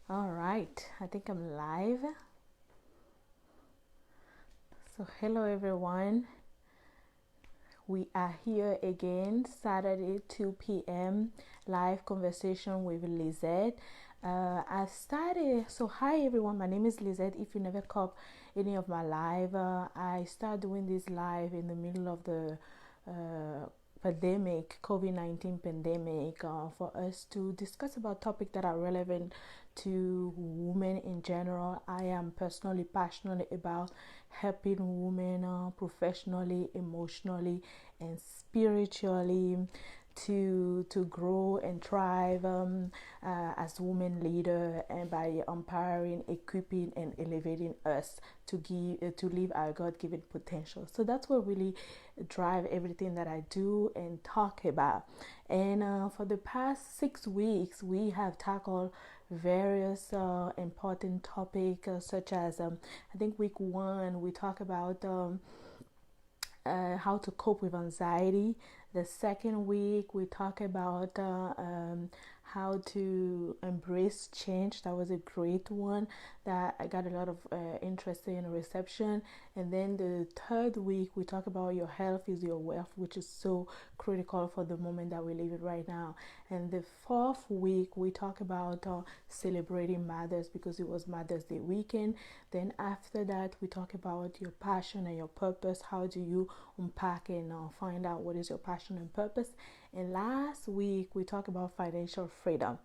All right, I think I'm live. So, hello everyone. We are here again, Saturday, 2 p.m. live conversation with Lisette. I started, so hi everyone, my name is Lisette. If you never caught any of my live, I started doing this live in the middle of the pandemic, COVID-19 pandemic, for us to discuss about topics that are relevant to women in general. I am personally passionate about helping women professionally, emotionally, and spiritually to grow and thrive as women leader, and by empowering, equipping, and elevating us to live our God-given potential. So that's what really drive everything that I do and talk about. And for the past 6 weeks, we have tackled various important topics, such as I think week one we talk about how to cope with anxiety. The second week, we talk about how to embrace change. That was a great one that I got a lot of interesting reception. And then the third week, we talk about your health is your wealth, which is so critical for the moment that we live in right now. And the fourth week, we talk about celebrating mothers, because it was Mother's Day weekend. Then after that, we talk about your passion and your purpose. How do you unpack and find out what is your passion and purpose? And last week, we talked about financial freedom.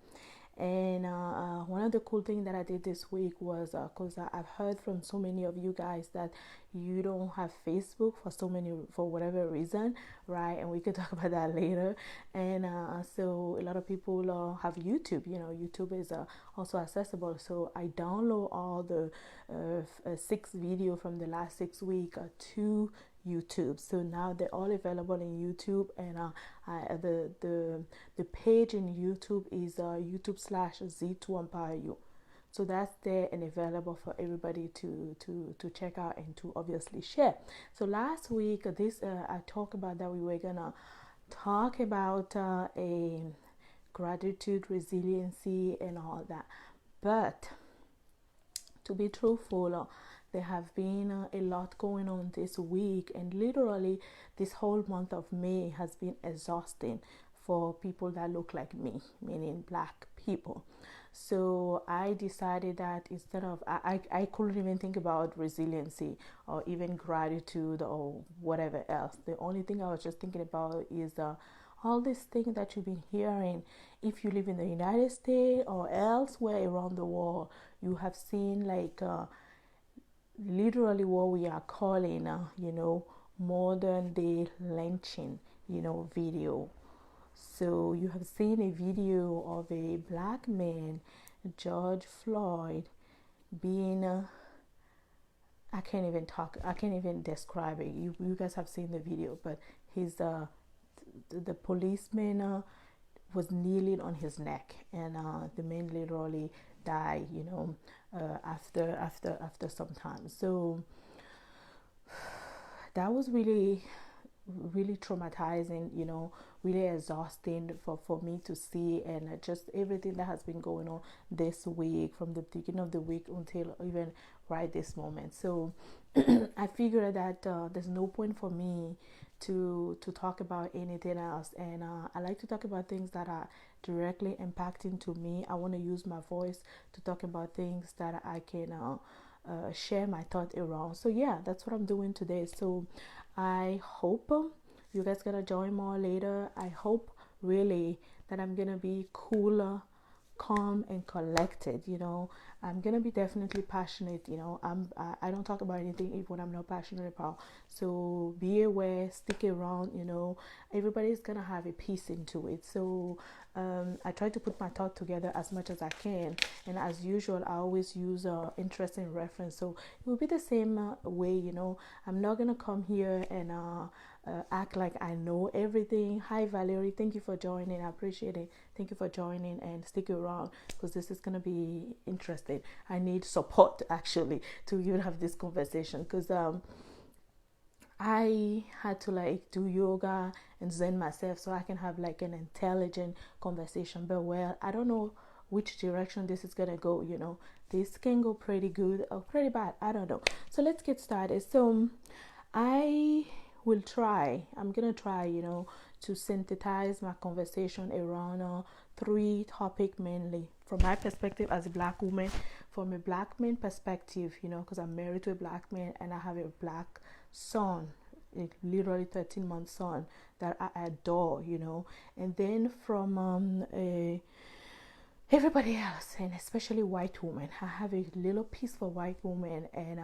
And one of the cool things that I did this week was because I've heard from so many of you guys that you don't have Facebook for whatever reason, right? And we could talk about that later. And so a lot of people have YouTube. YouTube is also accessible. So I download all the 6 video from the last 6 weeks to YouTube. So now they're all available in YouTube, and the page in YouTube is YouTube/Z2EmpowerYou. So that's there and available for everybody to check out and to obviously share. So last week, I talked about that we were gonna talk about a gratitude, resiliency, and all that. But to be truthful, there have been a lot going on this week, and literally this whole month of May has been exhausting for people that look like me, meaning black people. So I decided that instead of I couldn't even think about resiliency or even gratitude or whatever else. The only thing I was just thinking about is all these things that you've been hearing. If you live in the United States or elsewhere around the world, you have seen like literally what we are calling modern day lynching video. So you have seen a video of a black man, George Floyd, being I can't even talk, I can't even describe it. You guys have seen the video, but his the policeman was kneeling on his neck, and the man literally died after some time. So that was really traumatizing, really exhausting for me to see, and just everything that has been going on this week, from the beginning of the week until even right this moment. So I figured that there's no point for me to talk about anything else, and I like to talk about things that are directly impacting to me. I want to use my voice to talk about things that I can share my thought around. So yeah, that's what I'm doing today. So I hope you guys gonna join more later. I hope really that I'm gonna be cooler, calm, and collected. I'm gonna be definitely passionate. I don't talk about anything if what I'm not passionate about. So be aware, stick around. Everybody's gonna have a piece into it. So I try to put my thought together as much as I can, and as usual, I always use interesting reference. So it will be the same way. I'm not gonna come here and act like I know everything. Hi Valerie, thank you for joining. I appreciate it. Thank you for joining, and stick around because this is gonna be interesting. I need support actually to even have this conversation, because I had to like do yoga and zen myself so I can have like an intelligent conversation. But well, I don't know which direction this is gonna go. You know, this can go pretty good or pretty bad, I don't know. So let's get started. So I'm gonna try, you know, to synthesize my conversation around 3 topics, mainly from my perspective as a black woman, from a black man perspective, you know, because I'm married to a black man and I have a black son, a literally 13-month son that I adore, you know, and then from everybody else, and especially white women. I have a little piece for white women, and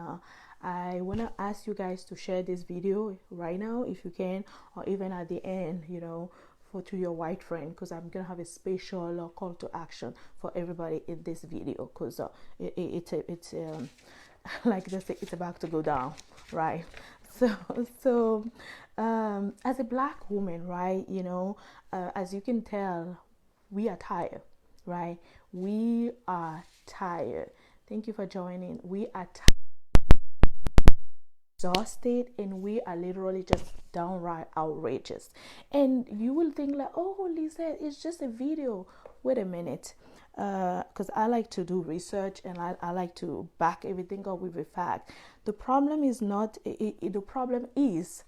I want to ask you guys to share this video right now if you can, or even at the end, you know, to your white friend, because I'm gonna have a special call to action for everybody in this video, because it's like this, it's about to go down, right? So as a black woman, right, you know, as you can tell, we are tired, right? We are tired. Thank you for joining. We are exhausted, and we are literally just downright outrageous. And you will think like, oh, Lisette, it's just a video. Wait a minute, because I like to do research, and I like to back everything up with a fact. The problem is not the problem is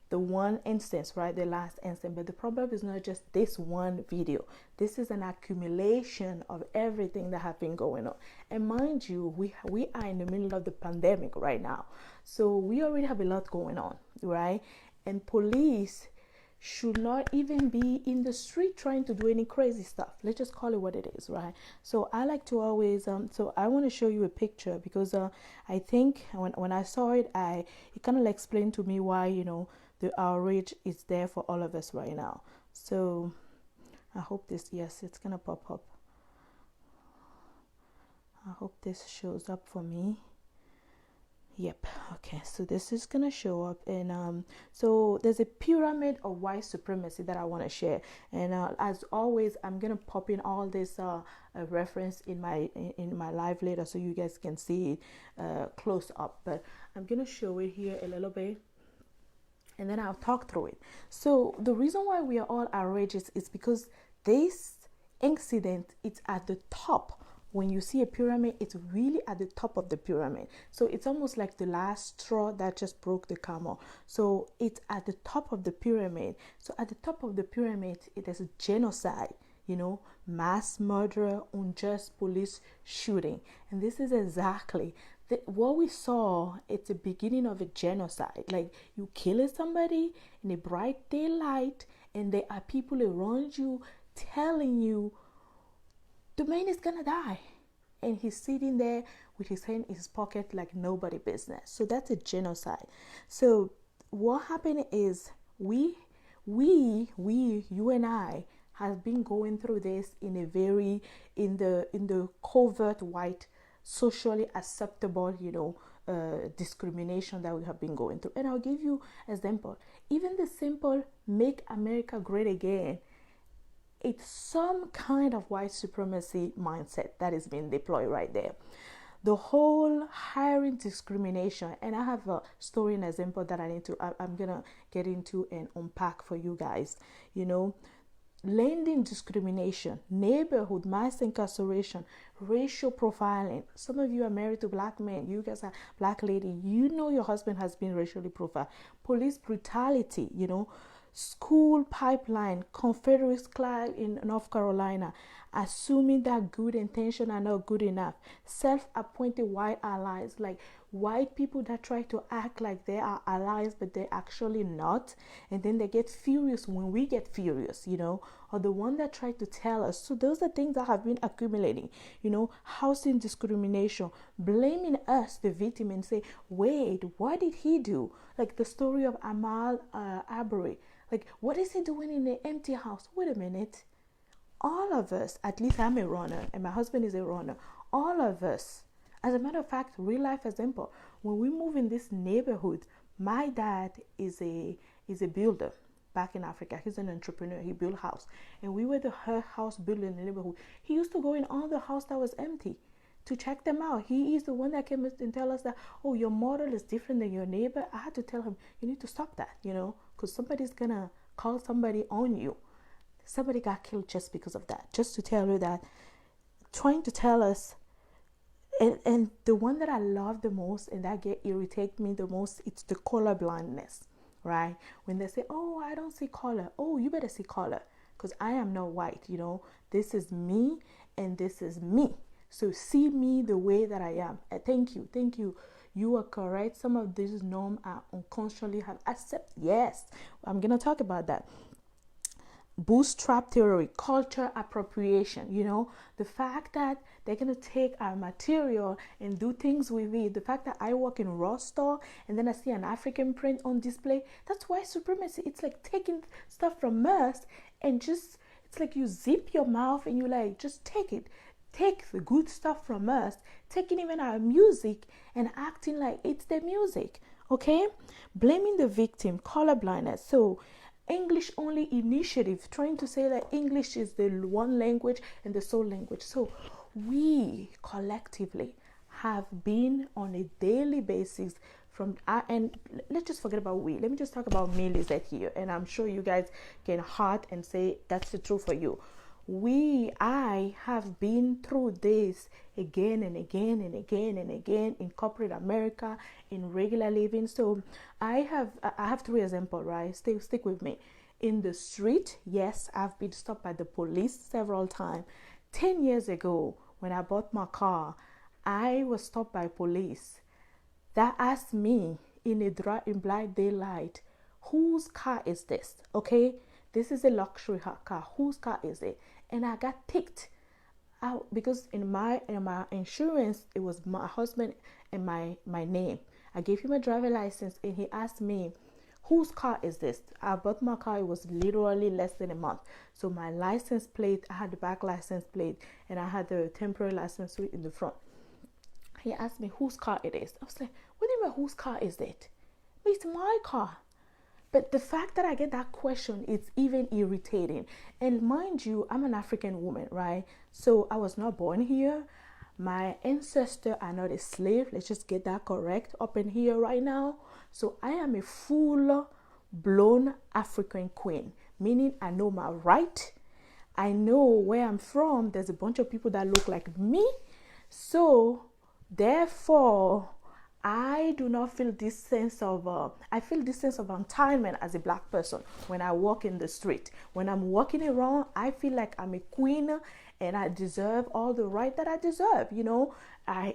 the one instance, right? The last instance. But the problem is not just this one video. This is an accumulation of everything that have been going on. And mind you, we are in the middle of the pandemic right now. So we already have a lot going on, right? And police should not even be in the street trying to do any crazy stuff. Let's just call it what it is, right? So I like to always so I want to show you a picture, because I think when I saw it, it kind of explained to me why, you know, the outrage is there for all of us right now. So I hope this, yes, it's gonna pop up. I hope this shows up for me. Yep. Okay, so this is gonna show up, and so there's a pyramid of white supremacy that I want to share, and as always, I'm gonna pop in all this reference in my live later, so you guys can see it close up, but I'm gonna show it here a little bit, and then I'll talk through it. So the reason why we are all outrageous is because this incident, it's at the top. When you see a pyramid, it's really at the top of the pyramid. So it's almost like the last straw that just broke the camel. So it's at the top of the pyramid. So at the top of the pyramid, it is a genocide, you know, mass murder, unjust police shooting. And this is exactly what we saw. It's the beginning of a genocide. Like, you killing somebody in a bright daylight, and there are people around you telling you the man is gonna die, and he's sitting there with his hand in his pocket like nobody business. So that's a genocide. So what happened is you and I have been going through this in a very in the covert white, socially acceptable, you know, discrimination that we have been going through. And I'll give you an example. Even the simple "Make America Great Again," it's some kind of white supremacy mindset that is being deployed right there. The whole hiring discrimination, and I have a story and example that I'm gonna get into and unpack for you guys. You know, landing discrimination, neighborhood mass incarceration, racial profiling. Some of you are married to black men. You guys are black lady. You know your husband has been racially profiled. Police brutality, you know, school pipeline, Confederate flag in North Carolina, assuming that good intentions are not good enough, self-appointed white allies, like white people that try to act like they are allies but they're actually not, and then they get furious when we get furious, you know, or the one that tried to tell us. So those are things that have been accumulating, you know. Housing discrimination, blaming us, the victim, and say, wait, what did he do? Like the story of Amal Arbery. Like, what is he doing in an empty house? Wait a minute. All of us, at least I'm a runner and my husband is a runner, all of us, as a matter of fact, real life example, when we move in this neighborhood, my dad is a builder back in Africa. He's an entrepreneur. He built house, and we were the house builder in the neighborhood. He used to go in all the house that was empty to check them out. He is the one that came and tell us that, oh, your model is different than your neighbor. I had to tell him, you need to stop that, you know, because somebody's gonna call somebody on you. Somebody got killed just because of that. Just to tell you that trying to tell us, and the one that I love the most and that irritate me the most, it's the color blindness, right? When they say, oh, I don't see color. Oh, you better see color, because I am not white, this is me and this is me. So see me the way that I am. Thank you. You are correct. Some of these norms are unconsciously have accept. Yes, I'm gonna talk about that. Bootstrap theory, culture appropriation, the fact that they're going to take our material and do things with it. The fact that I walk in a raw store and then I see an African print on display, that's why supremacy. It's like taking stuff from us and just, it's like you zip your mouth and you like, just take it. Take the good stuff from us, taking even our music and acting like it's the music, okay? Blaming the victim, colorblindness. So English only initiative, trying to say that English is the one language and the sole language. So we collectively have been on a daily basis and let's just forget about we. Let me just talk about me, Lisette, here. And I'm sure you guys can heart and say that's the truth for you. I have been through this again and again and again and again in corporate America, in regular living. So I have 3 examples, right? Stick with me. In the street, yes, I've been stopped by the police several times. 10 years ago, when I bought my car, I was stopped by police that asked me in blind daylight, whose car is this? Okay, this is a luxury car. Whose car is it? And I got ticked out because in my insurance, it was my husband and my name. I gave him a driver license and he asked me, whose car is this? I bought my car. It was literally less than a month. So my license plate, I had the back license plate and I had the temporary license plate in the front. He asked me whose car it is. I was like, what do you mean whose car is it? It's my car. But the fact that I get that question, it's even irritating. And mind you, I'm an African woman, right? So I was not born here. My ancestors are not a slave. Let's just get that correct up in here right now. So I am a full-blown African queen, meaning I know my right. I know where I'm from. There's a bunch of people that look like me. So therefore, I do not feel this sense of, I feel this sense of entitlement as a Black person when I walk in the street. When I'm walking around, I feel like I'm a queen and I deserve all the right that I deserve,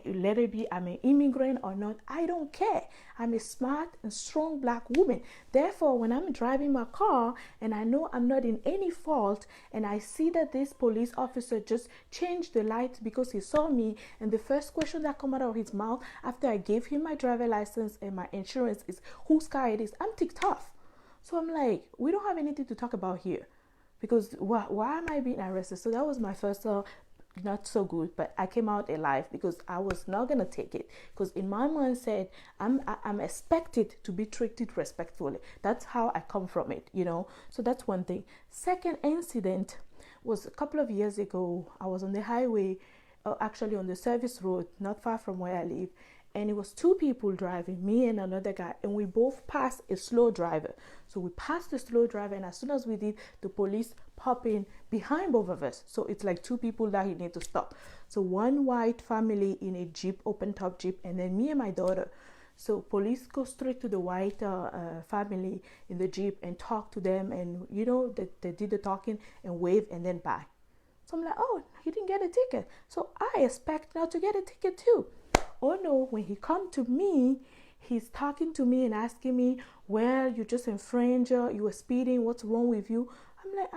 let it be I'm an immigrant or not, I don't care. I'm a smart and strong Black woman. Therefore, when I'm driving my car and I know I'm not in any fault and I see that this police officer just changed the light because he saw me, and the first question that come out of his mouth after I gave him my driver license and my insurance is whose car it is, I'm ticked off. So I'm like, we don't have anything to talk about here. Because why am I being arrested? So that was my first not so good, but I came out alive because I was not gonna take it. Because in my mindset, I'm expected to be treated respectfully. That's how I come from it, So that's one thing. Second incident was a couple of years ago. I was on the highway, actually on the service road, not far from where I live. And it was 2 people driving, me and another guy, and we both passed a slow driver. So we passed the slow driver, and as soon as we did, the police pop in behind both of us. So it's like 2 people that he need to stop. So one white family in a Jeep, open top Jeep, and then me and my daughter. So police go straight to the white family in the Jeep and talk to them, and they did the talking and wave and then bye. So I'm like, oh, he didn't get a ticket. So I expect now to get a ticket too. Oh no, when he come to me, he's talking to me and asking me, well, you just infringed, you were speeding, what's wrong with you? I'm like,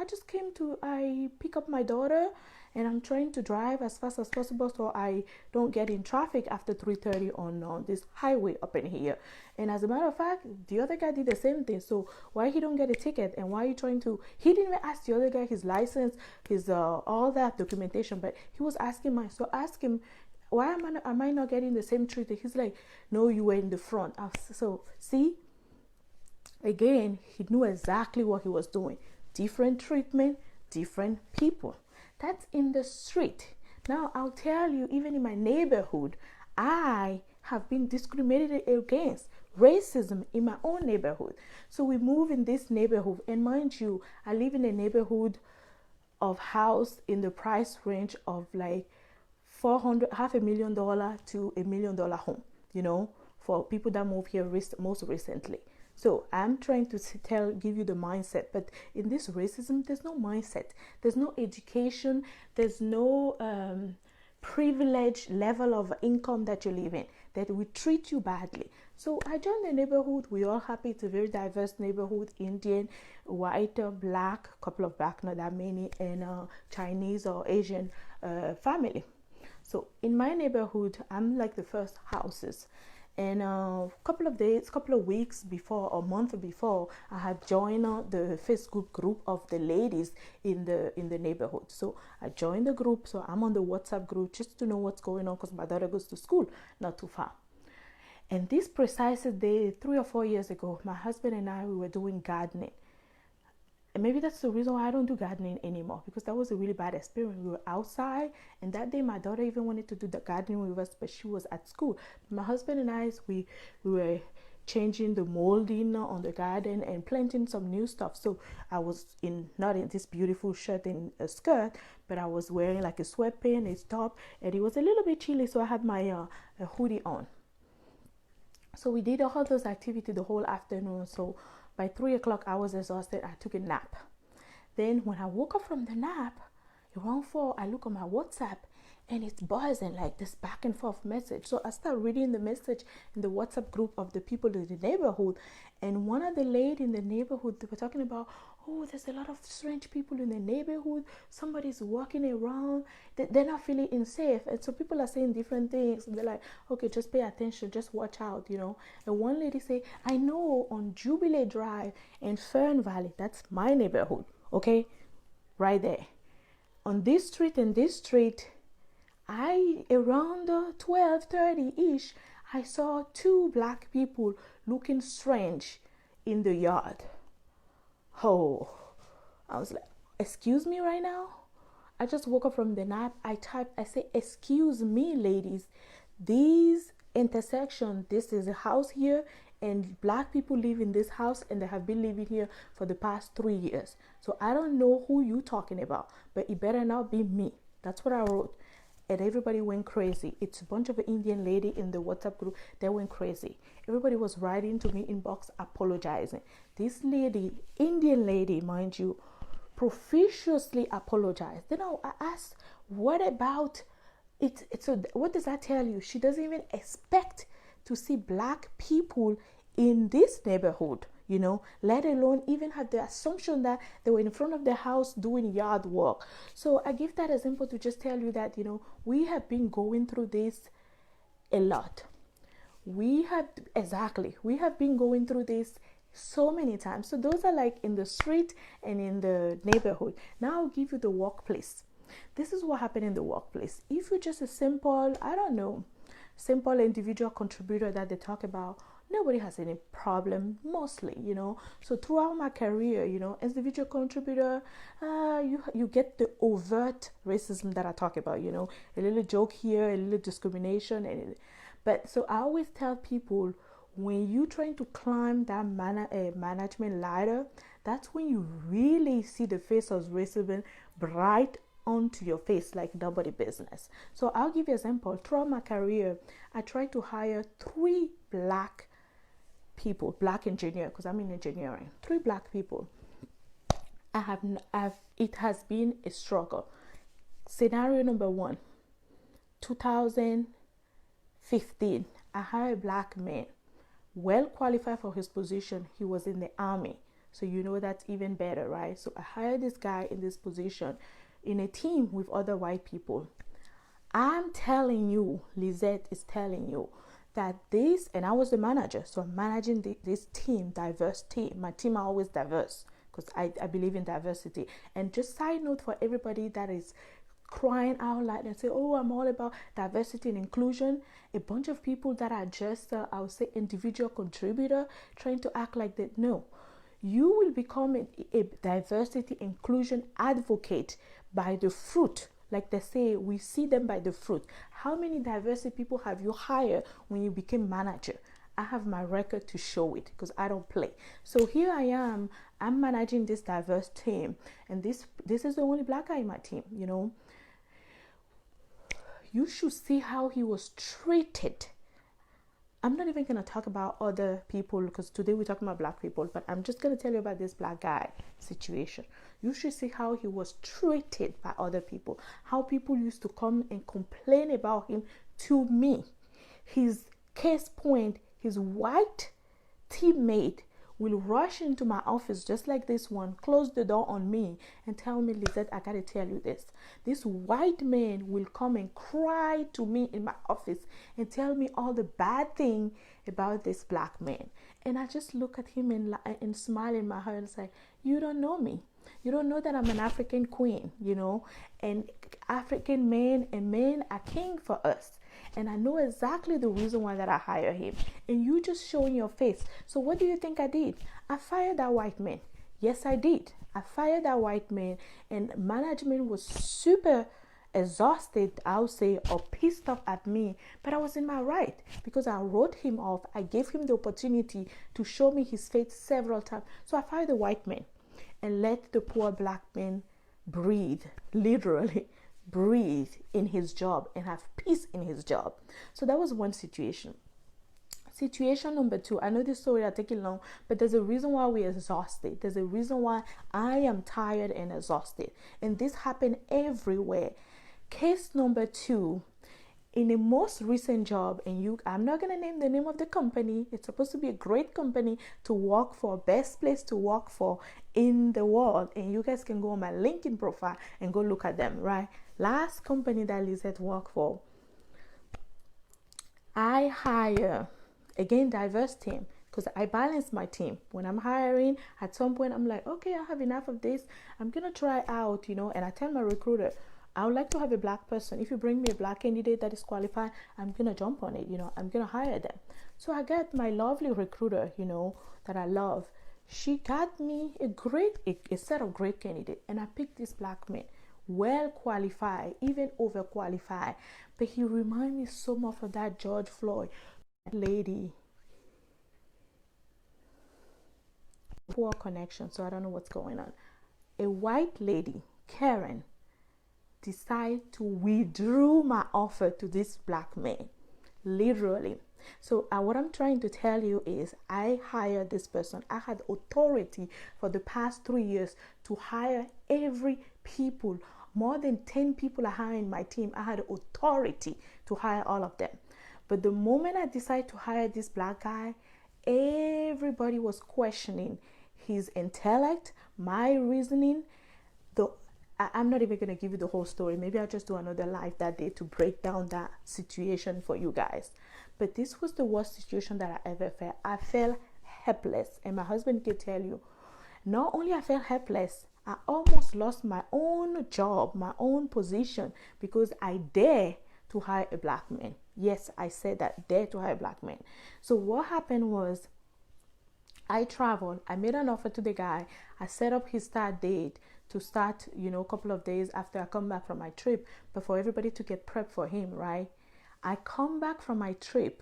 I pick up my daughter and I'm trying to drive as fast as possible so I don't get in traffic after 3:30 on this highway up in here. And as a matter of fact, the other guy did the same thing. So why he don't get a ticket, and why are you trying to, he didn't even ask the other guy his license, his all that documentation, but he was asking mine. So ask him, why am I not getting the same treatment? He's like, no, you were in the front. So see, again, he knew exactly what he was doing. Different treatment, different people. That's in the street. Now, I'll tell you, even in my neighborhood, I have been discriminated against. Racism in my own neighborhood. So we move in this neighborhood, and mind you, I live in a neighborhood of house in the price range of like $500,000 to $1 million home, for people that move here most recently. So I'm trying to give you the mindset, but in this racism, there's no mindset, there's no education, there's no privilege level of income that you live in that will treat you badly. So I joined the neighborhood. We're all happy. It's a very diverse neighborhood: Indian, white, black, couple of black, not that many, and Chinese or Asian family. So in my neighborhood, I'm like the first houses. And a couple of weeks before, or month before, I had joined the Facebook group of the ladies in the neighborhood. So I joined the group. So I'm on the WhatsApp group just to know what's going on, because my daughter goes to school not too far. And this precise day, 3 or 4 years ago, my husband and I, we were doing gardening. And maybe that's the reason why I don't do gardening anymore, because that was a really bad experience. We were outside, and that day my daughter even wanted to do the gardening with us, but she was at school. My husband and I, we were changing the molding on the garden and planting some new stuff. So I was not in this beautiful shirt and a skirt, but I was wearing like a sweatpants, a top, and it was a little bit chilly, so I had my a hoodie on. So we did all those activities the whole afternoon. So by 3 o'clock, I was exhausted. I took a nap. Then when I woke up from the nap, around 4, I look on my WhatsApp, and it's buzzing like this back and forth message. So I start reading the message in the WhatsApp group of the people in the neighborhood. And one of the ladies in the neighborhood, they were talking about, oh, there's a lot of strange people in the neighborhood. Somebody's walking around. They're not feeling unsafe. And so people are saying different things. And they're like, okay, just pay attention. Just watch out, And one lady say, I know on Jubilee Drive in Fern Valley, that's my neighborhood, okay? Right there. On this street and this street, around 12:30-ish, I saw 2 black people looking strange in the yard. Oh, I was like, excuse me right now? I just woke up from the nap. I say, excuse me, ladies. These intersection, this is a house here, and black people live in this house, and they have been living here for the past 3 years. So I don't know who you talking about, but it better not be me. That's what I wrote. And everybody went crazy. It's a bunch of Indian lady in the WhatsApp group. They went crazy. Everybody was writing to me inbox apologizing. This lady, Indian lady, mind you, profusely apologized. Then I asked, what about it? So what does that tell you? She doesn't even expect to see black people in this neighborhood, let alone even have the assumption that they were in front of the house doing yard work. So I give that example to just tell you that, we have been going through this a lot. We have been going through this so many times. So those are like in the street and in the neighborhood. Now I'll give you the workplace. This is what happened in the workplace. If you're just a simple individual contributor that they talk about, nobody has any problem mostly, So throughout my career, as individual contributor, you get the overt racism that I talk about, a little joke here, a little discrimination. But so I always tell people, when you're trying to climb that management ladder, that's when you really see the face of racism bright onto your face like nobody business. So I'll give you an example. Throughout my career, I tried to hire 3 black people, black engineer, because I'm in engineering. 3 black people. It has been a struggle. Scenario number 1, 2015, I hired a black man, well qualified for his position. He was in the army, so that's even better, right? So I hired this guy in this position in a team with other white people. I'm telling you, Lisette is telling you that this, and I was the manager, so I'm managing this team, diverse team. My team are always diverse because I believe in diversity. And just side note for everybody that is crying out loud and say, oh, I'm all about diversity and inclusion. A bunch of people that are just, I would say, individual contributor trying to act like that. No, you will become a diversity inclusion advocate by the fruit. Like they say, we see them by the fruit. How many diversity people have you hired when you became manager? I have my record to show it because I don't play. So here I am. I'm managing this diverse team, and this is the only black guy in my team. You should see how he was treated. I'm not even going to talk about other people because today we're talking about black people, but I'm just going to tell you about this black guy situation. You should see how he was treated by other people, how people used to come and complain about him to me. His case point, his white teammate will rush into my office just like this one, close the door on me and tell me, Lisette, I gotta tell you this. This white man will come and cry to me in my office and tell me all the bad thing about this black man. And I just look at him and smile in my heart and say, you don't know me. You don't know that I'm an African queen, you know, and African men and men are king for us. And I know exactly the reason why that I hire him. And you just showing your face. So what do you think I did? I fired that white man. Yes, I did. I fired that white man. And management was super exhausted, I would say, or pissed off at me. But I was in my right because I wrote him off. I gave him the opportunity to show me his face several times. So I fired the white man and let the poor black man breathe, literally breathe in his job and have peace in his job. So that was one situation. Situation number two, I know this story are taking long, but there's a reason why we're exhausted. There's a reason why I am tired and exhausted. And this happened everywhere. Case number two, in the most recent job, and I'm not going to name the name of the company. It's supposed to be a great company to work for, best place to work for in the world. And you guys can go on my LinkedIn profile and go look at them, right? Last company that Lisette worked for, I hire, again, diverse team, because I balance my team. When I'm hiring, at some point, I'm like, okay, I have enough of this. I'm going to try out, you know, and I tell my recruiter, I would like to have a black person. If you bring me a black candidate that is qualified, I'm going to jump on it, you know, I'm going to hire them. So I got my lovely recruiter, you know, that I love. She got me a set of great candidates, and I picked this black man, well qualified, even overqualified. But he reminded me so much of that George Floyd lady. Poor connection, so I don't know what's going on. A white lady, Karen, decide to withdraw my offer to this black man, literally. So what I'm trying to tell you is I hired this person. I had authority for the past 3 years to hire every people. More than 10 people I hired in my team. I had authority to hire all of them. But the moment I decided to hire this black guy, everybody was questioning his intellect, my reasoning. I'm not even going to give you the whole story. Maybe I'll just do another live that day to break down that situation for you guys. But this was the worst situation that I ever felt. I felt helpless. And my husband can tell you, not only I felt helpless, I almost lost my own job, my own position, because I dare to hire a black man. Yes, I said that, dare to hire a black man. So what happened was, I traveled. I made an offer to the guy. I set up his start date to start, you know, a couple of days after I come back from my trip, but for everybody to get prepped for him, right? I come back from my trip.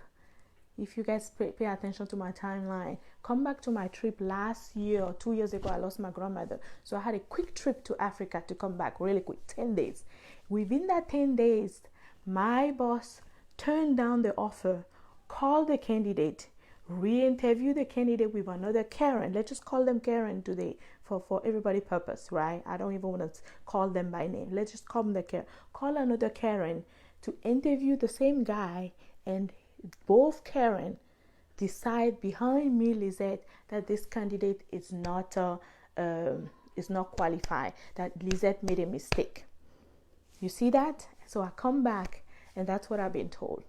If you guys pay attention to my timeline, come back to my trip last year or 2 years ago, I lost my grandmother. So I had a quick trip to Africa to come back really quick, 10 days. Within that 10 days, my boss turned down the offer, called the candidate, re-interview the candidate with another Karen. Let's just call them Karen today for everybody's purpose, right? I don't even want to call them by name. Let's just call them the Karen. Call another Karen to interview the same guy, and both Karen decide behind me, Lisette, that this candidate is not qualified, that Lisette made a mistake. You see that? So I come back, and that's what I've been told.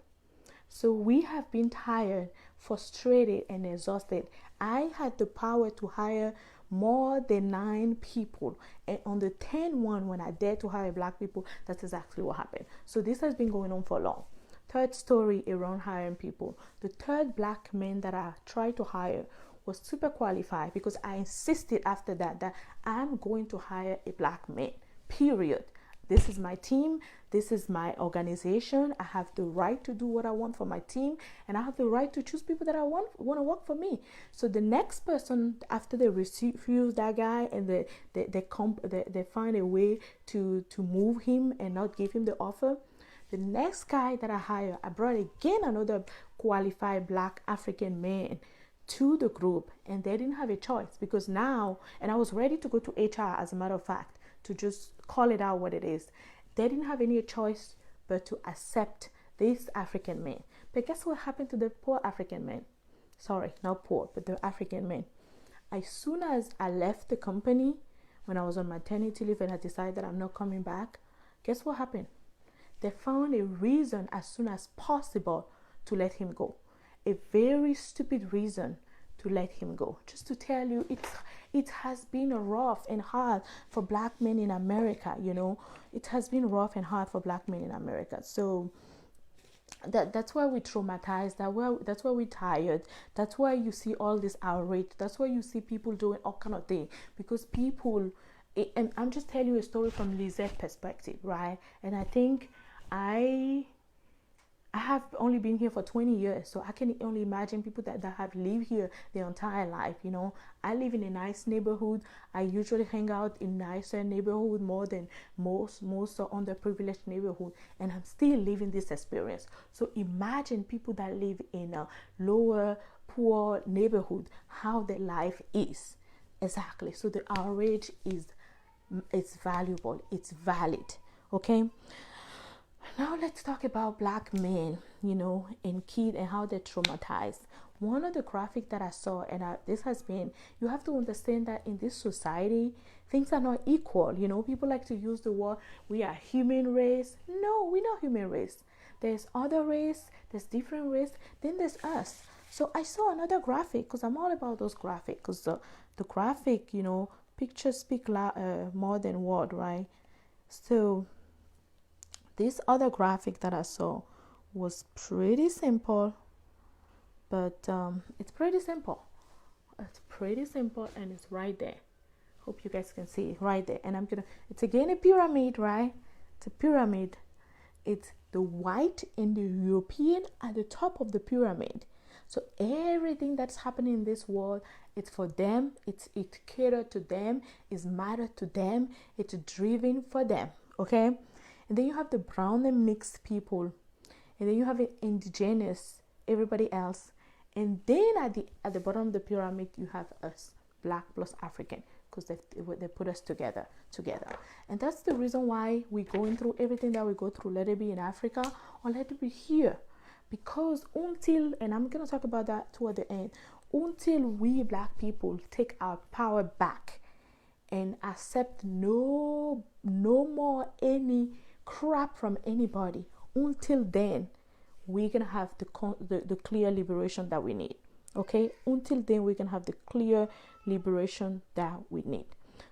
So we have been tired, frustrated, and exhausted. I had the power to hire more than 9 people. And on the 10th one, when I dared to hire black people, that's exactly what happened. So this has been going on for long. Third story around hiring people. The third black man that I tried to hire was super qualified because I insisted after that I'm going to hire a black man, period. This is my team. This is my organization. I have the right to do what I want for my team, and I have the right to choose people that I want to work for me. So the next person, after they refuse that guy and they find a way to move him and not give him the offer, The next guy that I hired, I brought again another qualified black African man to the group, and they didn't have a choice because now, and I was ready to go to HR as a matter of fact, to just call it out what it is. They didn't have any choice but to accept this African man. But guess what happened to the poor African man? Sorry, not poor, but the African man. As soon as I left the company, when I was on maternity leave and I decided that I'm not coming back, guess what happened? They found a reason as soon as possible to let him go. A very stupid reason to let him go. Just to tell you, it has been rough and hard for black men in America, you know. It has been rough and hard for black men in America. So that's why we traumatized, that's why we tired, that's why you see all this outrage, that's why you see people doing all kind of things, because people, and I'm just telling you a story from Lisette's perspective, right? And I think I have only been here for 20 years, so I can only imagine people that have lived here their entire life, you know. I live in a nice neighborhood. I usually hang out in nicer neighborhood more than most underprivileged neighborhood, and I'm still living this experience. So imagine people that live in a lower, poor neighborhood, how their life is. Exactly. So the outrage it's valuable, it's valid, okay? Now let's talk about black men, you know, and kids and how they're traumatized. One of the graphics that I saw, and this has been, you have to understand that in this society, things are not equal. You know, people like to use the word, we are human race. No, we're not human race. There's other race, there's different race, then there's us. So I saw another graphic, because I'm all about those graphics, because the graphic, you know, pictures speak more than word, right? So this other graphic that I saw was pretty simple, but it's pretty simple. It's pretty simple, and it's right there. Hope you guys can see it right there. And it's again a pyramid, right? It's a pyramid. It's the white and the European at the top of the pyramid. So everything that's happening in this world, it's for them. It catered to them. It's mattered to them. It's driven for them. Okay. And then you have the brown and mixed people, and then you have indigenous, everybody else, and then at the bottom of the pyramid you have us, black plus African, because they put us together. And that's the reason why we're going through everything that we go through, let it be in Africa or let it be here, because until, and I'm gonna talk about that toward the end, until we black people take our power back and accept no more any crap from anybody, until then we're gonna have the clear liberation that we need. Okay, until then we're gonna have the clear liberation that we need.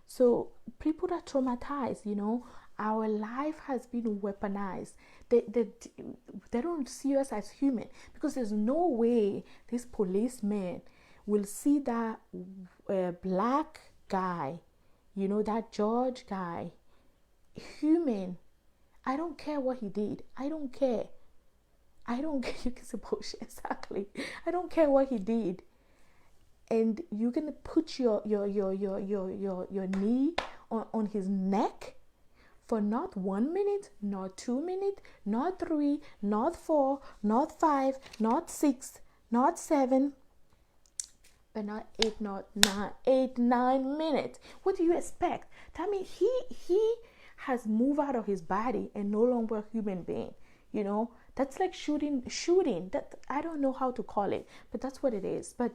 So people that traumatized, you know, our life has been weaponized. They don't see us as human, because there's no way this policeman will see that black guy, you know, that George guy, human. I don't care what he did. I don't care. You can say bullshit. Exactly. I don't care what he did. And you're gonna put your knee on his neck for not 1 minute, not 2 minutes, not 3, not 4, not 5, not 6, not 7, but not 8, not 9 minutes. What do you expect? That means he has moved out of his body and no longer a human being. You know, that's like shooting. That, I don't know how to call it, but that's what it is. But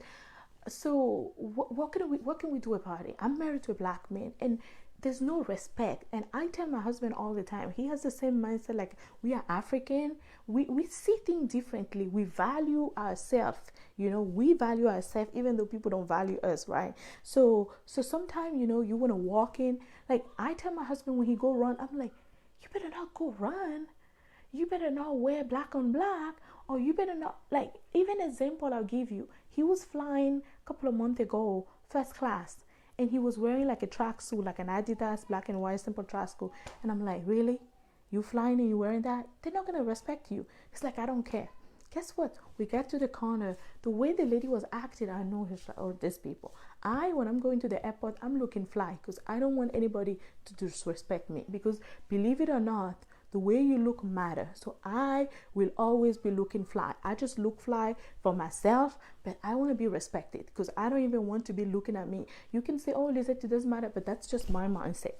so what can we do about it? I'm married to a black man, and there's no respect. And I tell my husband all the time, he has the same mindset. Like, we are African, we see things differently. We value ourselves, you know, we value ourselves even though people don't value us, right? So sometimes, you know, you want to walk in, like, I tell my husband when he go run, I'm like, you better not go run, you better not wear black on black, or you better not, like, even example I'll give you, he was flying a couple of months ago, first class, and he was wearing like a tracksuit, like an Adidas black and white simple tracksuit. And I'm like, really? You flying and you wearing that? They're not going to respect you. It's like, I don't care. Guess what? We got to the corner. The way the lady was acting, I know he's like, oh, these people. When I'm going to the airport, I'm looking fly, because I don't want anybody to disrespect me. Because believe it or not, The way you look matter. So I will always be looking fly. I just look fly for myself, but I want to be respected because I don't even want to be looking at me. You can say, oh, Lisette, it doesn't matter, but that's just my mindset.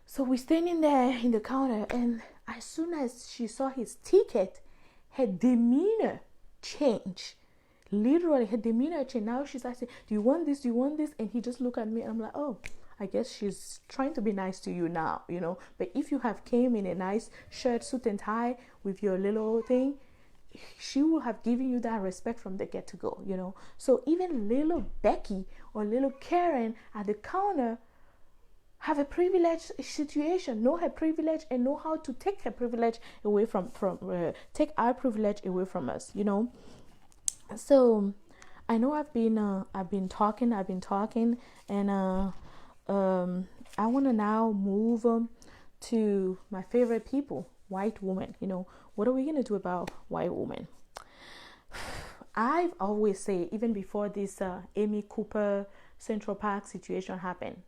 So we're standing there in the counter, and as soon as she saw his ticket, her demeanor changed. Literally, her demeanor changed. Now she's asking, do you want this? Do you want this? And he just looked at me, and I'm like, oh, I guess she's trying to be nice to you now, But if you have came in a nice shirt, suit and tie with your little thing, she will have given you that respect from the get-to-go, So even little Becky or little Karen at the counter have a privileged situation, know her privilege and know how to take her privilege away take our privilege away from us, So I know I've been talking, and I want to now move to my favorite people, white women. What are we going to do about white women? I've always said, even before this Amy Cooper Central Park situation happened,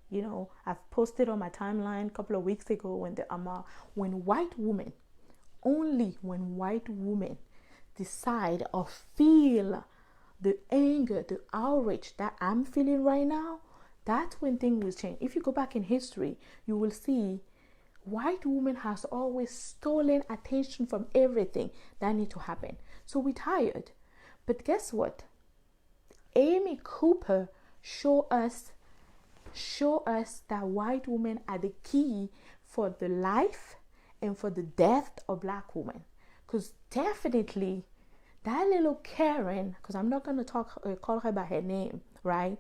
I've posted on my timeline a couple of weeks ago when white women decide or feel the anger, the outrage that I'm feeling right now, that's when things will change. If you go back in history, you will see white women has always stolen attention from everything that need to happen. So we're tired. But guess what? Amy Cooper show us that white women are the key for the life and for the death of black women. Because definitely that little Karen, because I'm not going to call her by her name, right?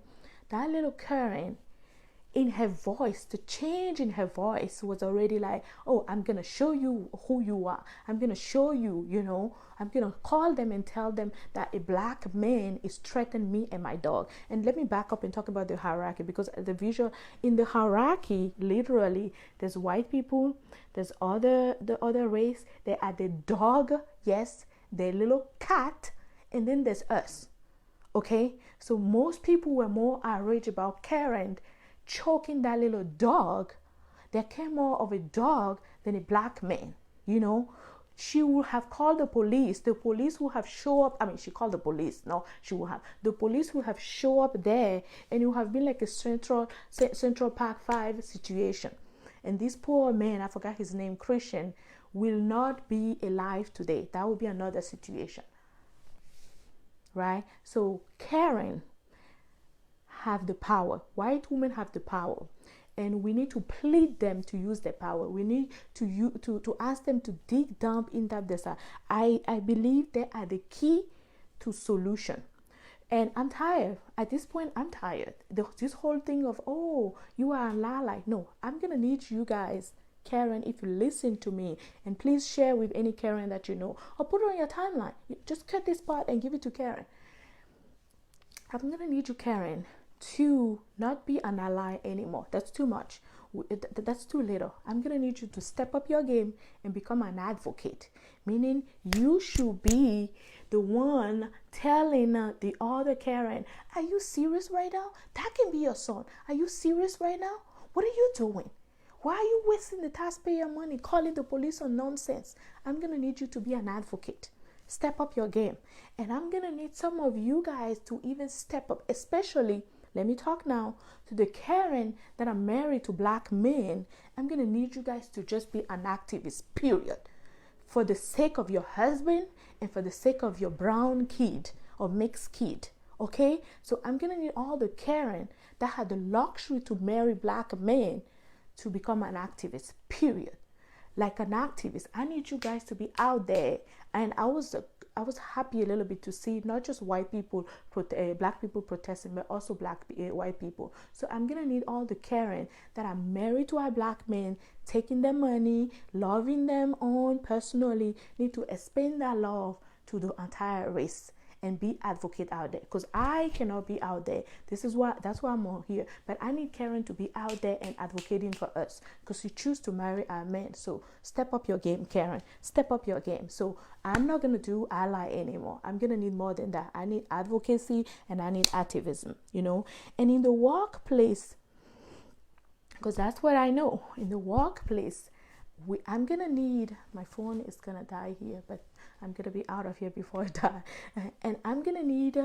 That little Karen, in her voice, the change in her voice was already like, oh, I'm going to show you who you are. I'm going to show you, I'm going to call them and tell them that a black man is threatening me and my dog. And let me back up and talk about the hierarchy, because in the hierarchy, literally, there's white people, there's the other race, they are the dog, yes, the little cat, and then there's us. Okay, so most people were more outraged about Karen choking that little dog. They care more of a dog than a black man. She would have called the police. The police would have show up. I mean, she called the police. No, she would have. The police would have show up there, and it would have been like a Central Park 5 situation. And this poor man, I forgot his name, Christian, will not be alive today. That would be another situation. Right? So Karen have the power. White women have the power, and we need to plead them to use their power. We need to ask them to dig down in that desert. I believe they are the key to solution. And I'm tired. At this point, I'm tired. This whole thing of, oh, you are a lie. No, I'm gonna need you guys, Karen, if you listen to me, and please share with any Karen that you know, or put it on your timeline. Just cut this part and give it to Karen. I'm gonna need you, Karen, to not be an ally anymore. That's too much. That's too little. I'm gonna need you to step up your game and become an advocate, meaning you should be the one telling the other Karen, are you serious right now? That can be your son. Are you serious right now? What are you doing? Why are you wasting the taxpayer money calling the police on nonsense? I'm gonna need you to be an advocate. Step up your game. And I'm gonna need some of you guys to even step up, especially, let me talk now to the Karen that are married to black men. I'm gonna need you guys to just be an activist, period. For the sake of your husband and for the sake of your brown kid or mixed kid. Okay? So I'm gonna need all the Karen that had the luxury to marry black men to become an activist, period. Like an activist, I need you guys to be out there. And I was happy a little bit to see not just white people, black people protesting, but also white people. So I'm gonna need all the Karen that are married to a black man, taking their money, loving them on personally, need to expand that love to the entire race and be advocate out there, because I cannot be out there. That's why I'm on here. But I need Karen to be out there and advocating for us, because you choose to marry our men. So step up your game, Karen. Step up your game. So I'm not gonna do ally anymore. I'm gonna need more than that. I need advocacy and I need activism, And in the workplace, because that's what I know, in the workplace, I'm gonna need, my phone is gonna die here, but I'm gonna be out of here before I die. And I'm gonna need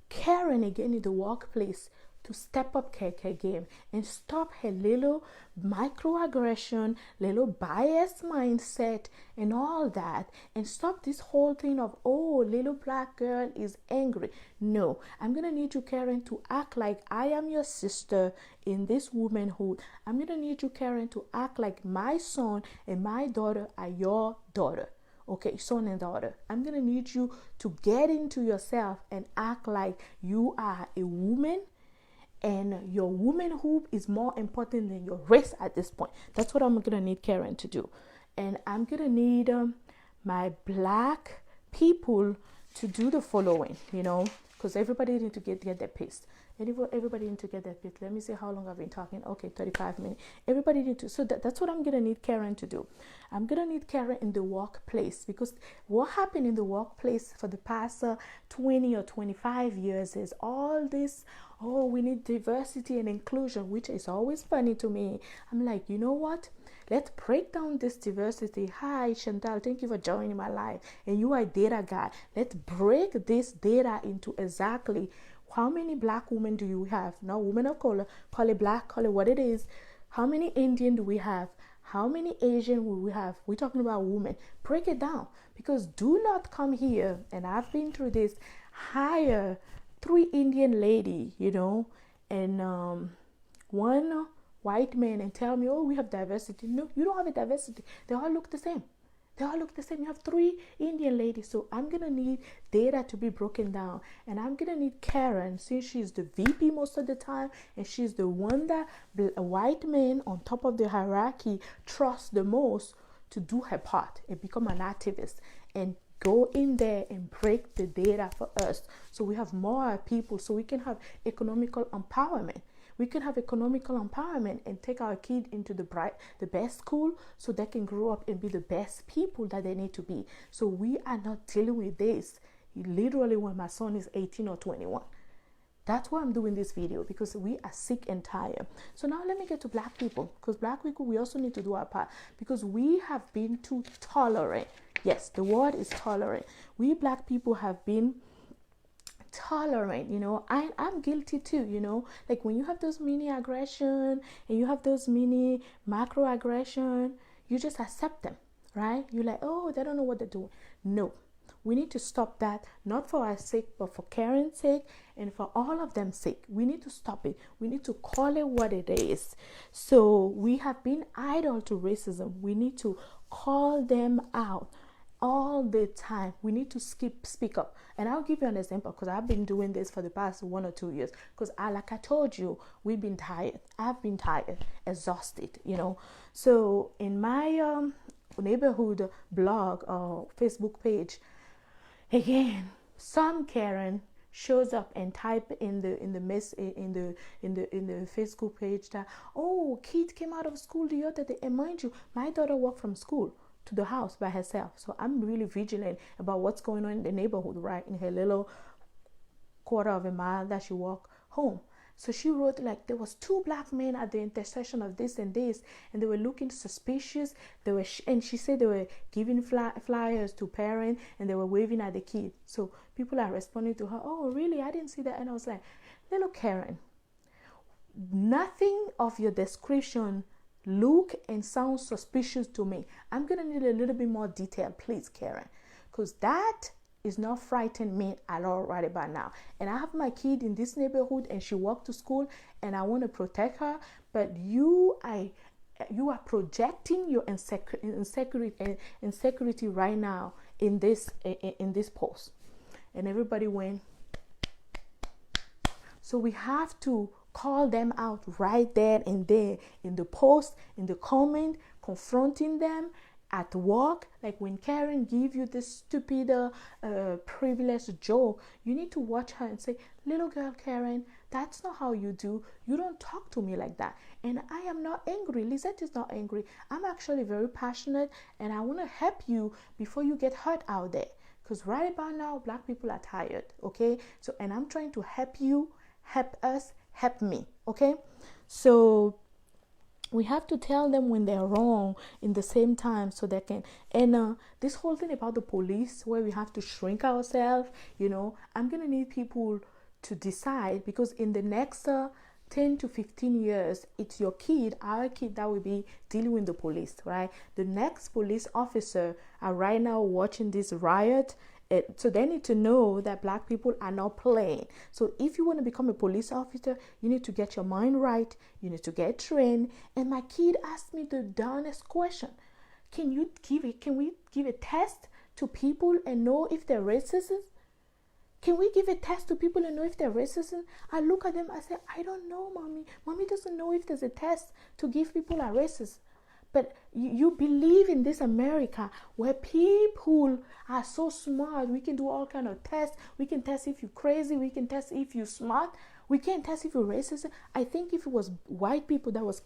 Karen again in the workplace to step up her game and stop her little microaggression, little biased mindset and all that, and stop this whole thing of, oh, little black girl is angry. No, I'm gonna need you, Karen, to act like I am your sister in this womanhood. I'm gonna need you, Karen, to act like my son and my daughter are your daughter. Okay, son and daughter, I'm gonna need you to get into yourself and act like you are a woman, and your womanhood is more important than your race at this point. That's what I'm gonna need Karen to do. And I'm gonna need my black people to do the following, because everybody need to get their piece. Everybody need to get their piece. Let me see how long I've been talking. Okay, 35 minutes. Everybody need to. So that's what I'm gonna need Karen to do. I'm gonna need Karen in the workplace, because what happened in the workplace for the past 20 or 25 years is all this. Oh, we need diversity and inclusion, which is always funny to me. I'm like, you know what? Let's break down this diversity. Hi, Chantal. Thank you for joining my life. And you are a data guy. Let's break this data into exactly how many black women do you have? Not women of color. Call it black. Call it what it is. How many Indian do we have? How many Asian will we have? We're talking about women. Break it down. Because do not come here, and I've been through this, hire 3 Indian lady, and one white man and tell me, oh, we have diversity. No, you don't have a diversity. They all look the same. You have 3 Indian ladies. So I'm going to need data to be broken down. And I'm going to need Karen, since she's the VP most of the time, and she's the one that a white man on top of the hierarchy trusts the most, to do her part and become an activist and go in there and break the data for us, so we have more people, so we can have economical empowerment. We can have economical empowerment and take our kid into the best school, so they can grow up and be the best people that they need to be. So we are not dealing with this literally when my son is 18 or 21. That's why I'm doing this video, because we are sick and tired. So now let me get to black people, because black people, we also need to do our part, because we have been too tolerant. Yes, the word is tolerant. We black people have been tolerant. I'm guilty too. Like when you have those mini aggression and you have those mini macro aggression, you just accept them, right? You're like, oh, they don't know what they're doing. No, we need to stop that, not for our sake, but for Karen's sake and for all of them's sake. We need to stop it. We need to call it what it is. So we have been idle to racism. We need to call them out all the time. We need to speak up. And I'll give you an example, because I've been doing this for the past 1 or 2 years, because like I told you, we've been tired. I've been tired, exhausted, So in my neighborhood blog or Facebook page, again, some Karen shows up and type in the Facebook page that, oh, kid came out of school the other day. And mind you, my daughter walked from school to the house by herself. So I'm really vigilant about what's going on in the neighborhood, right? In her little quarter of a mile that she walked home. So she wrote, like, there was 2 black men at the intersection of this and this, and they were looking suspicious. And she said they were giving flyers to parents, and they were waving at the kid. So people are responding to her, oh, really? I didn't see that. And I was like, little Karen, nothing of your description look and sound suspicious to me. I'm gonna need a little bit more detail, please, Karen, because that is not frightening me at all right about now. And I have my kid in this neighborhood, and she walked to school, and I want to protect her, but you are projecting your insecurity right now in this post. And everybody went. So we have to call them out right there and there, in the post, in the comment, confronting them at work. Like when Karen give you this stupid privileged joke, you need to watch her and say, little girl Karen, that's not how you do. You don't talk to me like that. And I am not angry. Lisette is not angry. I'm actually very passionate, and I want to help you before you get hurt out there. Because right about now, black people are tired, okay? So, and I'm trying to help you, help us, help me, okay? So We have to tell them when they're wrong in the same time so they can. And this whole thing about the police where we have to shrink ourselves, I'm gonna need people to decide, because in the next 10 to 15 years, it's your kid, our kid, that will be dealing with the police, right? The next police officer are right now watching this riot. So they need to know that black people are not playing. So if you want to become a police officer, you need to get your mind right. You need to get trained. And my kid asked me the dumbest question. Can we give a test to people and know if they're racist? Can we give a test to people and know if they're racist? I look at them, I say, I don't know, mommy. Mommy doesn't know if there's a test to give people are racist. But you believe in this America where people are so smart. We can do all kind of tests. We can test if you're crazy. We can test if you're smart. We can't test if you're racist. I think if it was white people that was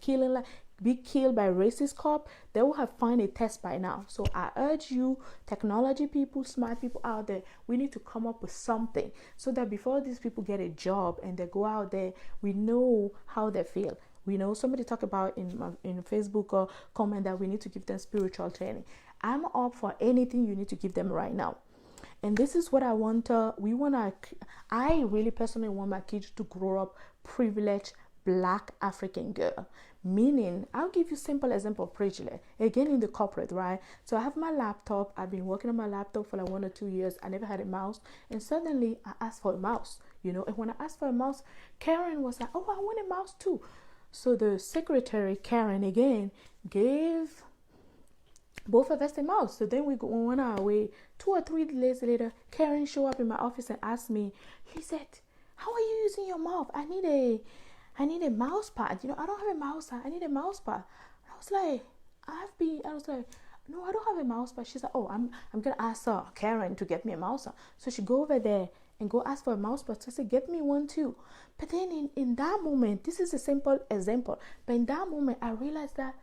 be killed by racist cop, they would have found a test by now. So I urge you, technology people, smart people out there, we need to come up with something so that before these people get a job and they go out there, we know how they feel. We know somebody talked about in Facebook or comment that we need to give them spiritual training. I'm up for anything you need to give them right now. And this is what I want. I really personally want my kids to grow up privileged black African girl. Meaning, I'll give you simple example of privilege. Again, in the corporate, right? So I have my laptop. I've been working on my laptop for like 1 or 2 years. I never had a mouse. And suddenly I asked for a mouse, And when I asked for a mouse, Karen was like, oh, I want a mouse too. So the secretary, Karen, again, gave both of us a mouse. So then we went our way. 2 or 3 days later, Karen showed up in my office and asked me, Lisette, how are you using your mouse? I need a mouse pad. I don't have a mouse pad. I need a mouse pad. I was like, no, I don't have a mouse pad. She's like, oh, I'm going to ask Karen to get me a mouse pad. So she go over there and go ask for a mouse pad. So I said, get me one too. But then in that moment, this is a simple example, but in that moment, I realized that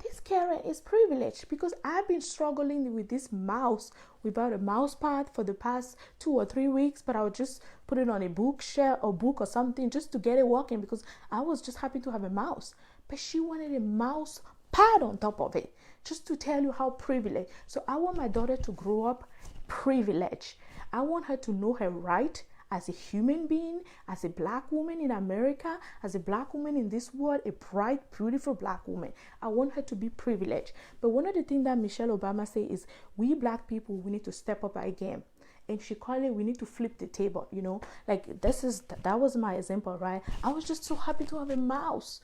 this Karen is privileged because I've been struggling with this mouse without a mouse pad for the past 2 or 3 weeks, but I would just put it on a bookshelf or book or something just to get it working because I was just happy to have a mouse. But she wanted a mouse pad on top of it, just to tell you how privileged. So I want my daughter to grow up privileged. I want her to know her right as a human being, as a black woman in America, as a black woman in this world, a bright, beautiful black woman. I want her to be privileged. But one of the things that Michelle Obama says is, we black people, we need to step up our game. And she called it, we need to flip the table, Like that was my example, right? I was just so happy to have a mouse.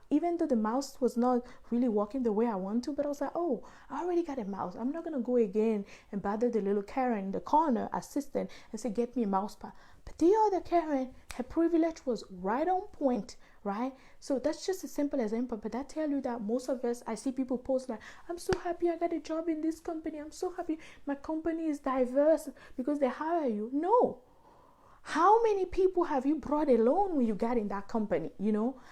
Even though the mouse was not really working the way I want to, but I was like, oh, I already got a mouse. I'm not going to go again and bother the little Karen in the corner assistant and say, get me a mouse pad. But the other Karen, her privilege was right on point, right? So that's just a simple example. But I tell you that most of us, I see people post like, I'm so happy I got a job in this company. I'm so happy my company is diverse because they hire you. No. How many people have you brought along when you got in that company?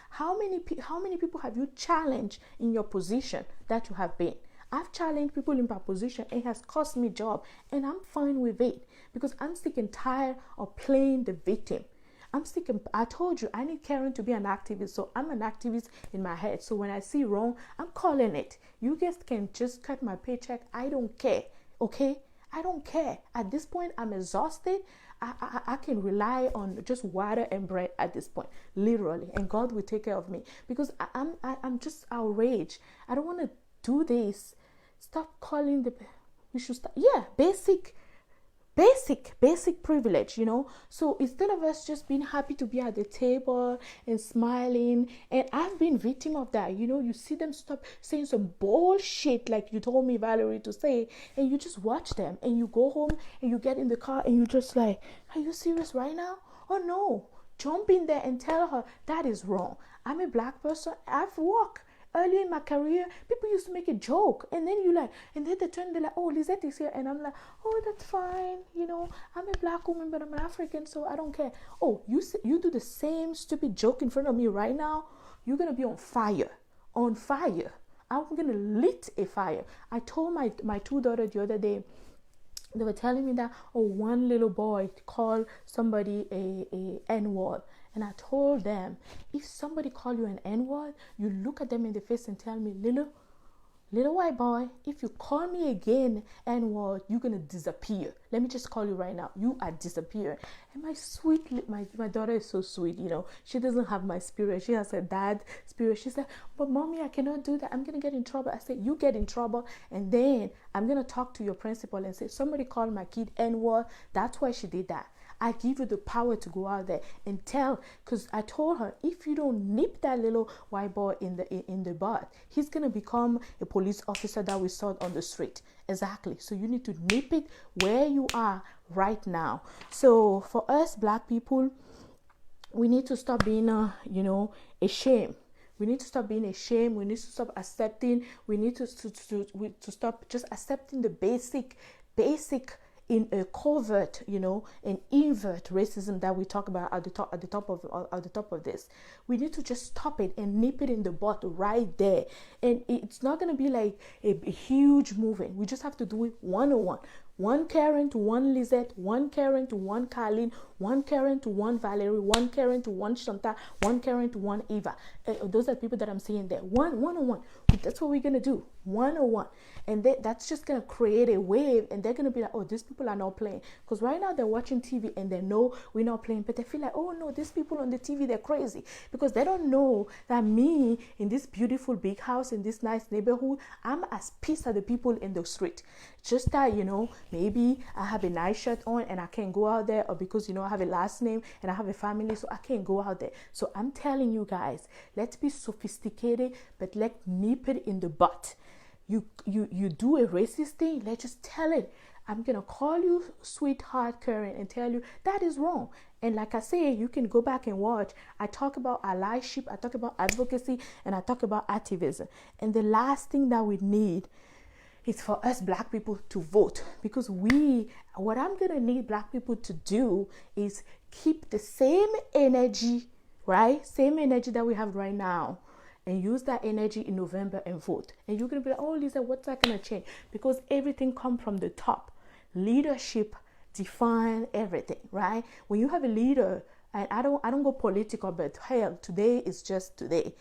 How many people have you challenged in your position that you have been? I've challenged people in my position and it has cost me job, and I'm fine with it because I'm sick and tired of playing the victim. I told you I need Karen to be an activist, so I'm an activist in my head. So when I see wrong, I'm calling it. You guys can just cut my paycheck. I don't care, okay? I don't care. At this point, I'm exhausted. I can rely on just water and bread at this point, literally, and God will take care of me because I'm just outraged. I don't want to do this. Stop calling we should start. Yeah, basic privilege, So instead of us just being happy to be at the table and smiling, and I've been victim of that, you see them stop saying some bullshit like you told me, Valerie, to say, and you just watch them, and you go home and you get in the car and you just like, are you serious right now? Oh no, jump in there and tell her that is wrong. I'm a black person. I've worked. Early in my career, people used to make a joke, and then they're like, oh, Lisette is here, and I'm like, oh, that's fine, I'm a black woman, but I'm an African, so I don't care. Oh, you do the same stupid joke in front of me right now, you're gonna be on fire. I'm gonna lit a fire. I told my 2 daughters the other day, They were telling me that, oh, one little boy called somebody a N-word. And I told them, if somebody call you an N-word, you look at them in the face and tell me, little white boy, if you call me again N-word, you're gonna disappear. Let me just call you right now. You are disappearing. And my daughter is so sweet, you know. She doesn't have my spirit. She has her dad spirit. She's like, but mommy, I cannot do that. I'm gonna get in trouble. I said, you get in trouble, and then I'm gonna talk to your principal and say, somebody called my kid N-word. That's why she did that. I give you the power to go out there and tell, because I told her, if you don't nip that little white boy in the butt, he's gonna become a police officer that we saw on the street. Exactly. So you need to nip it where you are right now. So for us Black people, we need to stop being ashamed. We need to stop being ashamed. We need to stop accepting. We need to stop just accepting the basic in a covert, an invert racism that we talk about at the top of this. We need to just stop it and nip it in the bud right there. And it's not going to be like a huge movement. We just have to do it one-on-one. One Karen to one Lisette, one Karen to one Carlene, one Karen to one Valerie, one Karen to one Shanta, one Karen to one Eva. Those are people that I'm seeing there. One-on-one. That's what we're going to do. One-on-one. And that's just going to create a wave. And they're going to be like, oh, these people are not playing. Because right now they're watching TV and they know we're not playing. But they feel like, oh, no, these people on the TV, they're crazy. Because they don't know that me in this beautiful big house, in this nice neighborhood, I'm as pissed at the people in the street. Just that, maybe I have a nice shirt on and I can't go out there, or because, I have a last name and I have a family, so I can't go out there. So I'm telling you guys, let's be sophisticated, but let's nip it in the butt. You do a racist thing, let's just tell it. I'm going to call you sweetheart Karen and tell you that is wrong. And like I say, you can go back and watch. I talk about allyship, I talk about advocacy, and I talk about activism. And the last thing that we need is for us Black people to vote, because what I'm going to need Black people to do is keep the same energy, right? Same energy that we have right now, and use that energy in November and vote. And you're going to be like, oh, Lisa, what's that going to change? Because everything comes from the top. Leadership define everything, right? When you have a leader, and I don't go political, but hell, today is just today.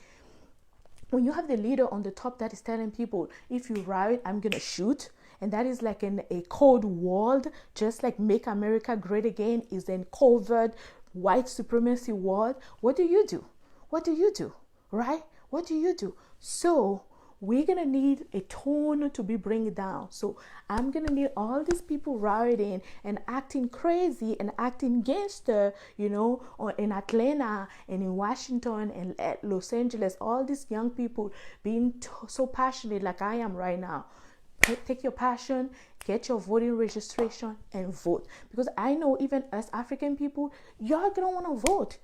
When you have the leader on the top that is telling people, if you riot, I'm going to shoot. And that is like a cold world, just like Make America Great Again is a covert white supremacy world. What do you do? What do you do? Right? What do you do? So we're going to need a tone to be bring down. So I'm going to need all these people rioting and acting crazy and acting gangster, in Atlanta and in Washington and at Los Angeles, all these young people being so passionate like I am right now. Take your passion, get your voting registration and vote. Because I know even us African people, y'all don't want to vote.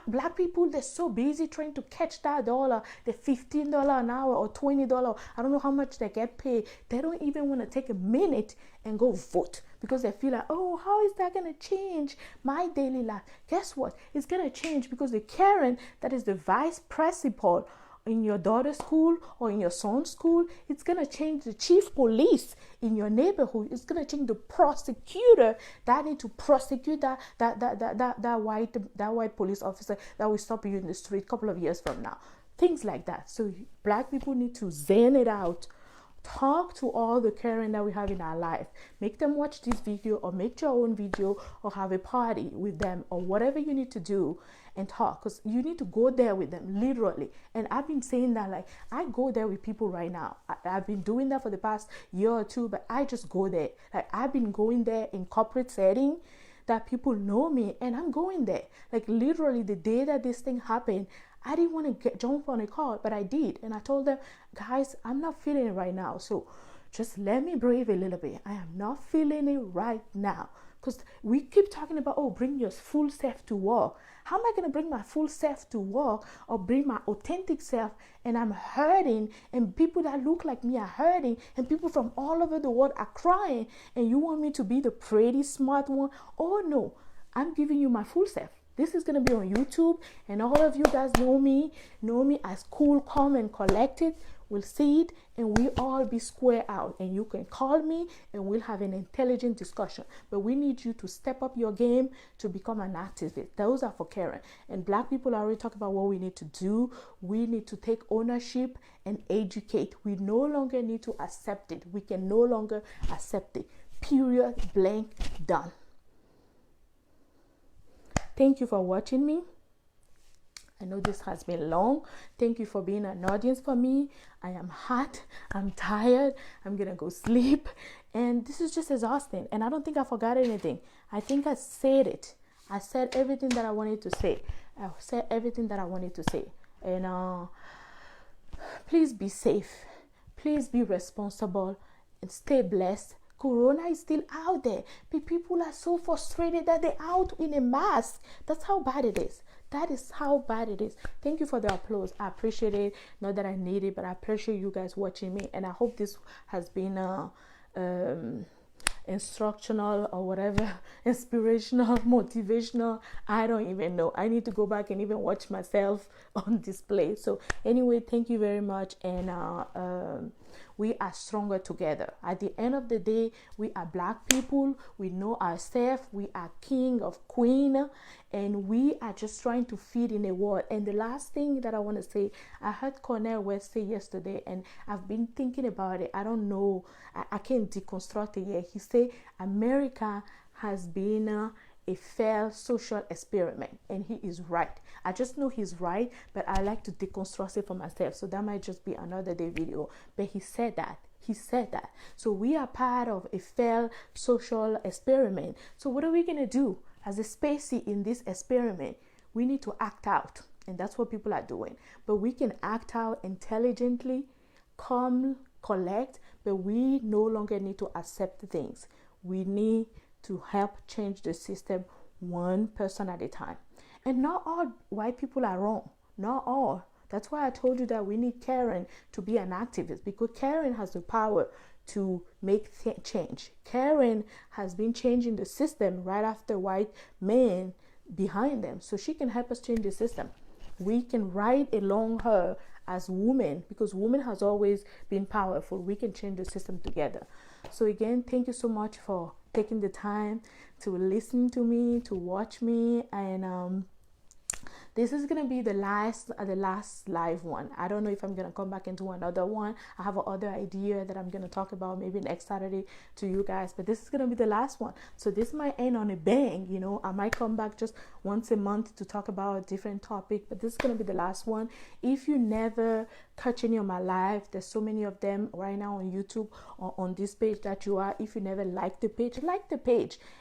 Black people, they're so busy trying to catch that dollar, the $15 an hour or $20. I don't know how much they get paid. They don't even want to take a minute and go vote, because they feel like, oh, how is that going to change my daily life? Guess what? It's going to change, because the Karen that is the vice principal in your daughter's school or in your son's school, it's going to change the chief police in your neighborhood. It's going to change the prosecutor that need to prosecute that white police officer that will stop you in the street a couple of years from now. Things like that. So Black people need to zen it out. Talk to all the Karen that we have in our life. Make them watch this video, or make your own video, or have a party with them, or whatever you need to do, and talk, because you need to go there with them, literally. And I've been saying that, like, I go there with people right now. I've been doing that for the past year or two, but I just go there. Like, I've been going there in corporate setting that people know me, and I'm going there. Like, literally the day that this thing happened, I didn't want to jump on a call, but I did. And I told them, guys, I'm not feeling it right now. So just let me breathe a little bit. I am not feeling it right now. Because we keep talking about, oh, bring your full self to work. How am I going to bring my full self to work, or bring my authentic self, and I'm hurting, and people that look like me are hurting, and people from all over the world are crying, and you want me to be the pretty smart one? Oh, no. I'm giving you my full self. This is going to be on YouTube, and all of you guys know me as cool, calm, and collected. we'll see it, and we all be square out, and you can call me and we'll have an intelligent discussion. But we need you to step up your game to become an activist. Those are for Karen. And Black people already talk about what we need to do. We need to take ownership and educate. We no longer need to accept it. We can no longer accept it. Period, blank, done. Thank you for watching me. I know this has been long. Thank you for being an audience for me. I am hot. I'm tired. I'm going to go sleep. And this is just exhausting. And I don't think I forgot anything. I think I said it. I said everything that I wanted to say. I said everything that I wanted to say. And please be safe. Please be responsible and stay blessed. Corona is still out there. People are so frustrated that they're out in a mask. That's how bad it is. That is how bad it is. Thank you for the applause. I appreciate it. Not that I need it, but I appreciate you guys watching me. And I hope this has been instructional or whatever, inspirational, motivational. I don't even know. I need to go back and even watch myself on display. So anyway, thank you very much. And we are stronger together. At the end of the day, we are Black people. We know ourselves. We are king of queen, and we are just trying to feed in a world. And the last thing that I want to say, I heard Cornel West say yesterday, and I've been thinking about it. I don't know. I can't deconstruct it yet. He said America has been a failed social experiment, and he is right. I just know he's right, but I like to deconstruct it for myself, so that might just be another day video. But he said that. So we are part of a failed social experiment. So what are we going to do as a species in this experiment? We need to act out, and that's what people are doing. But we can act out intelligently, calm, collect, but we no longer need to accept things. We need to help change the system one person at a time. And not all white people are wrong. Not all. That's why I told you that we need Karen to be an activist, because Karen has the power to make change. Karen has been changing the system right after white men behind them. So she can help us change the system. We can ride along her as women, because women has always been powerful. We can change the system together. So again, thank you so much for taking the time to listen to me, to watch me. And this is gonna be the last live one. I don't know if I'm gonna come back into another one. I have another idea that I'm gonna talk about maybe next Saturday to you guys, but this is gonna be the last one. So this might end on a bang. You know, I might come back just once a month to talk about a different topic, but this is gonna be the last one. If you never catch any of my live, there's so many of them right now on YouTube or on this page that you are. If you never like the page,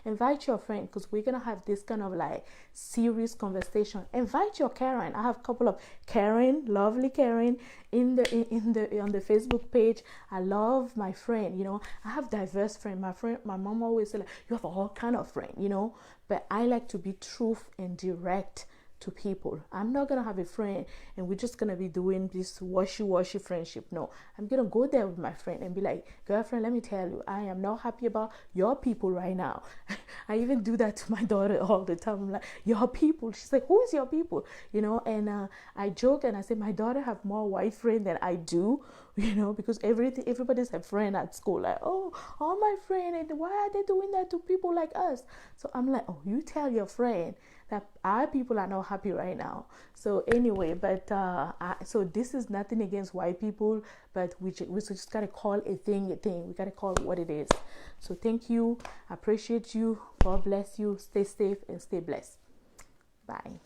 invite your friend, because we're gonna have this kind of like serious conversation. Invite your Karen. I have a couple of Karen, lovely Karen on the Facebook page. I love my friend. You know, I have diverse friend. My mom always say like, you have all kind of friend, you know, but I like to be truth and direct to people. I'm not gonna have a friend and we're just gonna be doing this washy friendship. No, I'm gonna go there with my friend and be like, girlfriend, let me tell you, I am not happy about your people right now. I even do that to my daughter all the time. I'm like, your people. She's like, who is your people? You know, and I joke and I say my daughter have more white friends than I do, you know, because everybody's a friend at school. Like, oh, all my friends, and why are they doing that to people like us? So I'm like, oh, you tell your friend that our people are not happy right now. So anyway, but so this is nothing against white people, but we just gotta call a thing a thing. We gotta call it what it is. So thank you. I appreciate you. God bless you. Stay safe and stay blessed. Bye.